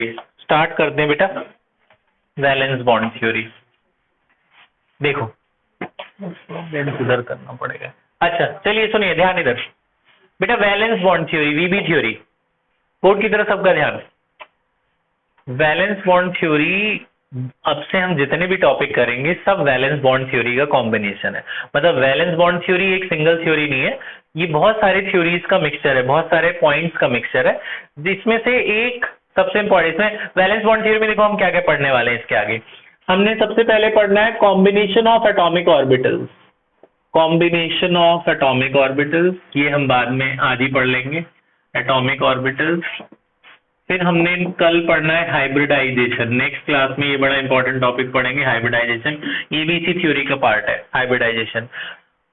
Start करते हैं बेटा वैलेंस बॉन्ड थ्योरी। देखो सुधर करना पड़ेगा। अच्छा चलिए सुनिए, ध्यान इधर बेटा, वैलेंस बॉन्ड थ्योरी वीबी थ्योरी, बोर्ड की तरफ सबका ध्यान। वैलेंस बॉन्ड थ्योरी, अब से हम जितने भी टॉपिक करेंगे सब वैलेंस बॉन्ड थ्योरी का कॉम्बिनेशन है। मतलब वैलेंस बॉन्ड थ्योरी एक सिंगल थ्योरी नहीं है, ये बहुत सारे थ्योरीज का मिक्सचर है, बहुत सारे पॉइंट्स का मिक्सचर है, जिसमें से एक सबसे इंपॉर्टेंट इसमें वैलेंस बॉन्ड थ्योरी में देखो हम क्या क्या पढ़ने वाले हैं। इसके आगे हमने सबसे पहले पढ़ना है combination of atomic orbitals. Combination of atomic orbitals, ये हम बाद में आज ही पढ़ लेंगे, एटॉमिक ऑर्बिटल्स। फिर हमने कल पढ़ना है हाइब्रिडाइजेशन, नेक्स्ट क्लास में ये बड़ा इंपॉर्टेंट टॉपिक पढ़ेंगे हाइब्रिडाइजेशन, ये भी इसी थ्योरी का पार्ट है hybridization.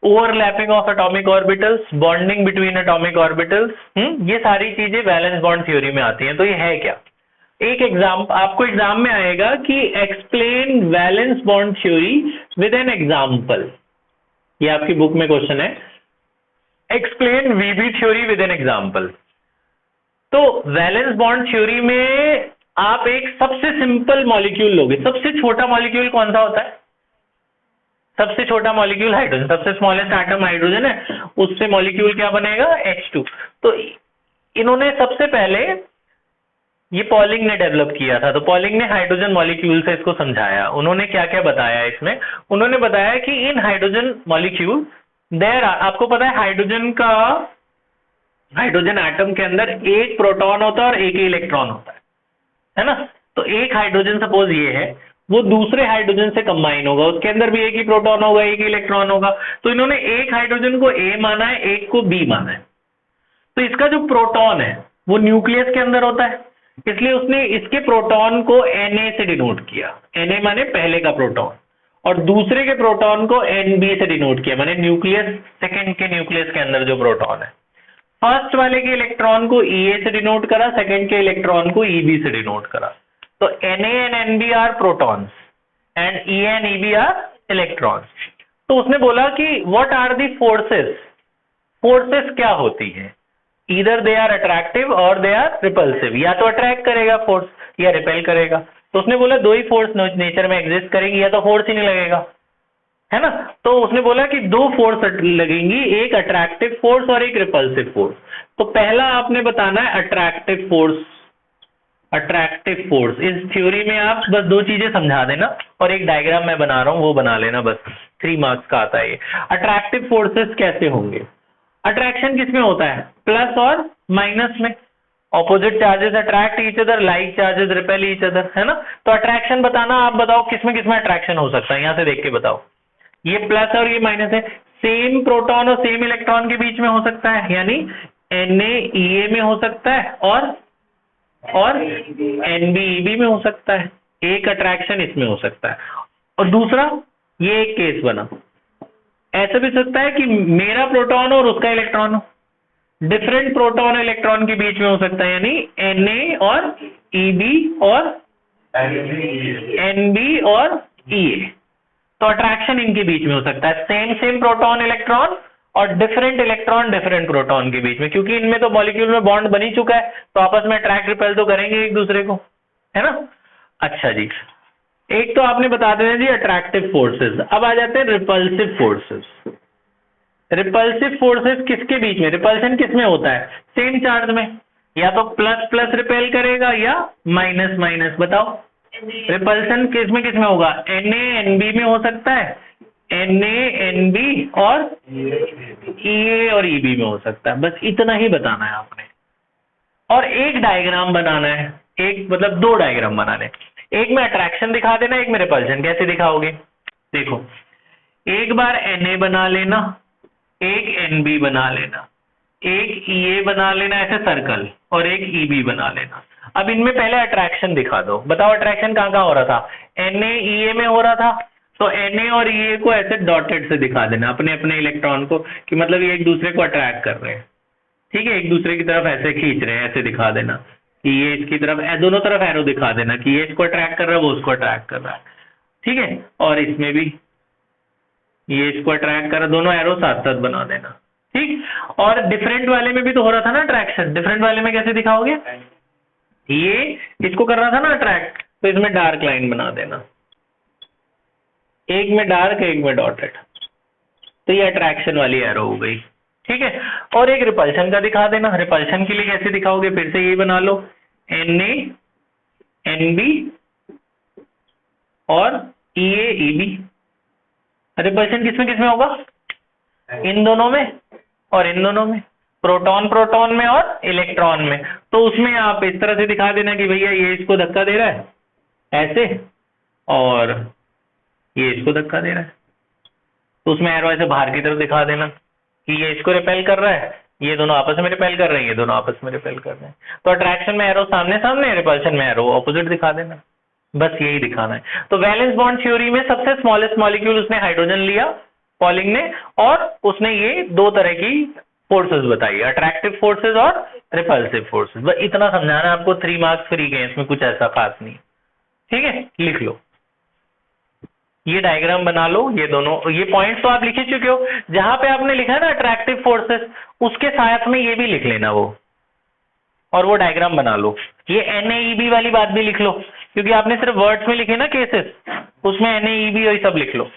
Overlapping of atomic orbitals, bonding between atomic orbitals, ये सारी चीजें वैलेंस बॉन्ड थ्योरी में आती हैं। तो ये है क्या, एक एग्जाम आपको एग्जाम में आएगा कि explain valence bond theory with an example, ये आपकी बुक में क्वेश्चन है, explain VB theory with an example. तो वैलेंस बॉन्ड थ्योरी में आप एक सबसे सिंपल मॉलिक्यूल लोगे, सबसे छोटा मॉलिक्यूल कौन सा होता है, सबसे छोटा मॉलिक्यूल हाइड्रोजन, सबसे स्मॉलेस्ट एटम हाइड्रोजन है, उससे मॉलिक्यूल क्या बनेगा H2। तो इन्होंने सबसे पहले ये पॉलिंग ने डेवलप किया था, तो पॉलिंग ने हाइड्रोजन मॉलिक्यूल से इसको समझाया। उन्होंने क्या क्या बताया इसमें, उन्होंने बताया कि इन हाइड्रोजन मॉलिक्यूल देयर, आपको पता है हाइड्रोजन एटम के अंदर एक प्रोटॉन होता है और एक ही इलेक्ट्रॉन होता है ना। तो एक हाइड्रोजन सपोज ये है, वो दूसरे हाइड्रोजन से कंबाइन होगा, उसके अंदर भी एक ही प्रोटॉन होगा, एक ही इलेक्ट्रॉन होगा। तो इन्होंने एक हाइड्रोजन को A माना है, एक को B माना है। तो इसका जो प्रोटॉन है वो न्यूक्लियस के अंदर होता है, इसलिए उसने इसके प्रोटॉन को Na से डिनोट किया, Na माने पहले का प्रोटॉन, और दूसरे के प्रोटॉन को Nb से डिनोट किया, माने न्यूक्लियस, सेकेंड के न्यूक्लियस के अंदर जो प्रोटॉन है। फर्स्ट वाले के इलेक्ट्रॉन को Ea से डिनोट करा, सेकंड के इलेक्ट्रॉन को Eb से डिनोट करा। तो Na and Nb are protons and Ea and Eb are electrons. तो उसने बोला कि what are the forces, forces क्या होती है, ईदर दे आर अट्रैक्टिव और दे आर रिपल्सिव, या तो अट्रैक्ट करेगा फोर्स या रिपेल करेगा। तो उसने बोला दो ही फोर्स नेचर में एग्जिस्ट करेंगी, या तो फोर्स ही नहीं लगेगा, है ना। तो उसने बोला कि दो फोर्स लगेंगी, एक अट्रैक्टिव फोर्स और एक रिपल्सिव फोर्स। तो पहला आपने बताना है अट्रैक्टिव फोर्स। अट्रैक्टिव फोर्स इस थ्योरी में आप बस दो चीजें समझा देना, और एक डायग्राम मैं बना रहा हूं वो बना लेना, बस 3 मार्क्स का आता है ये। अट्रैक्टिव फोर्सेस कैसे होंगे, अट्रैक्शन किसमें होता है, प्लस और माइनस में। Opposite charges attract each other, like charges repel each other, है ना। तो अट्रैक्शन बताना, आप बताओ किसमें किसमें अट्रैक्शन हो सकता है, यहां से देख के बताओ। ये प्लस और ये माइनस है, सेम प्रोटॉन और सेम इलेक्ट्रॉन के बीच में हो सकता है, यानी Na में हो सकता है और Nb में हो सकता है। एक अट्रैक्शन इसमें हो सकता है, और दूसरा ये एक केस बना, ऐसा भी सकता है कि मेरा प्रोटॉन और उसका इलेक्ट्रॉन हो, डिफरेंट प्रोटॉन और इलेक्ट्रॉन के बीच में हो सकता है, यानी Na और Eb और Nb और Ea। तो अट्रैक्शन इनके बीच में हो सकता है, सेम प्रोटॉन इलेक्ट्रॉन और डिफरेंट इलेक्ट्रॉन डिफरेंट प्रोटॉन के बीच में, क्योंकि इनमें तो मॉलिक्यूल में बॉन्ड बन ही चुका है, तो आपस में अट्रैक्ट रिपेल तो करेंगे एक दूसरे को, है ना। अच्छा जी, एक तो आपने बता देना जी अट्रैक्टिव फोर्सेस। अब आ जाते हैं रिपल्सिव फोर्सेस। रिपल्सिव फोर्सेस किसके बीच में, रिपल्शन किसमें होता है, सेम चार्ज में, या तो प्लस प्लस रिपेल करेगा या माइनस माइनस। बताओ रिपल्शन किसमें किसमें होगा, Na Nb में हो सकता है, Na Nb और Ea और Eb में हो सकता है। बस इतना ही बताना है आपने, और एक डायग्राम बनाना है, एक मतलब दो डायग्राम बनाने, एक में अट्रैक्शन दिखा देना, एक में रिपल्शन। कैसे दिखाओगे, देखो एक बार Na बना लेना, एक Nb बना लेना, एक Ea बना लेना ऐसे सर्कल, और एक Eb बना लेना। अब इनमें पहले अट्रैक्शन दिखा दो, बताओ अट्रैक्शन कहाँ कहाँ हो रहा था, Na Ea में हो रहा था, तो Na और Ea को ऐसे डॉटेड से दिखा देना, अपने अपने इलेक्ट्रॉन को, कि मतलब ये एक दूसरे को अट्रैक्ट कर रहे हैं, ठीक है, एक दूसरे की तरफ ऐसे खींच रहे हैं, ऐसे दिखा देना कि ये इसकी तरफ, दोनों तरफ एरो दिखा देना कि ये इसको अट्रैक्ट कर रहा है, वो उसको अट्रैक्ट कर रहा है, ठीक है। और इसमें भी ये इसको अट्रैक्ट कर रहा है, दोनों एरो साथ साथ बना देना, ठीक। और डिफरेंट वाले में भी तो हो रहा था ना अट्रैक्शन, डिफरेंट वाले में कैसे दिखाओगे, ये इसको करना था ना अट्रैक्ट, तो इसमें डार्क लाइन बना देना, एक में डार्क एक में डॉटेड, तो ये अट्रैक्शन वाली एरो हो गई। ठीक है, और एक रिपल्शन का दिखा देना। रिपल्शन के लिए कैसे दिखाओगे, फिर से ये बना लो, Na Nb और Ea Eb। रिपल्शन किसमें किसमें होगा, इन दोनों में और इन दोनों में, प्रोटॉन प्रोटॉन में और इलेक्ट्रॉन में। तो उसमें आप इस तरह से दिखा देना कि भैया ये इसको धक्का दे रहा है ऐसे, और ये इसको धक्का दे रहा है, तो उसमें एरो ऐसे बाहर की तरफ दिखा देना कि ये इसको रिपेल कर रहा है, ये दोनों आपस में रिपेल कर रहे हैं, ये दोनों आपस में रिपेल कर रहे हैं। तो अट्रैक्शन में एरो सामने सामने, रिपल्शन में एरो ऑपोजिट दिखा देना, बस यही दिखाना है। तो वैलेंस बॉन्ड थ्योरी में सबसे स्मॉलेस्ट मॉलिक्यूल उसने हाइड्रोजन लिया पॉलिंग ने, और उसने ये दो तरह की फोर्सेस बताई, अट्रैक्टिव फोर्सेस और रिपल्सिव फोर्सेस। बस इतना समझाना है आपको, 3 मार्क्स फ्री गए, इसमें कुछ ऐसा खास नहीं। ठीक है, लिख लो, ये डायग्राम बना लो, ये दोनों, ये पॉइंट्स तो आप लिख ही चुके हो, जहां पे आपने लिखा है ना अट्रैक्टिव फोर्सेस, उसके साथ में ये भी लिख लेना वो, और वो डायग्राम बना लो। ये NaEb वाली बात भी लिख लो, क्योंकि आपने सिर्फ वर्ड्स में लिखे ना केसेस, उसमें NaEb और सब लिख लो।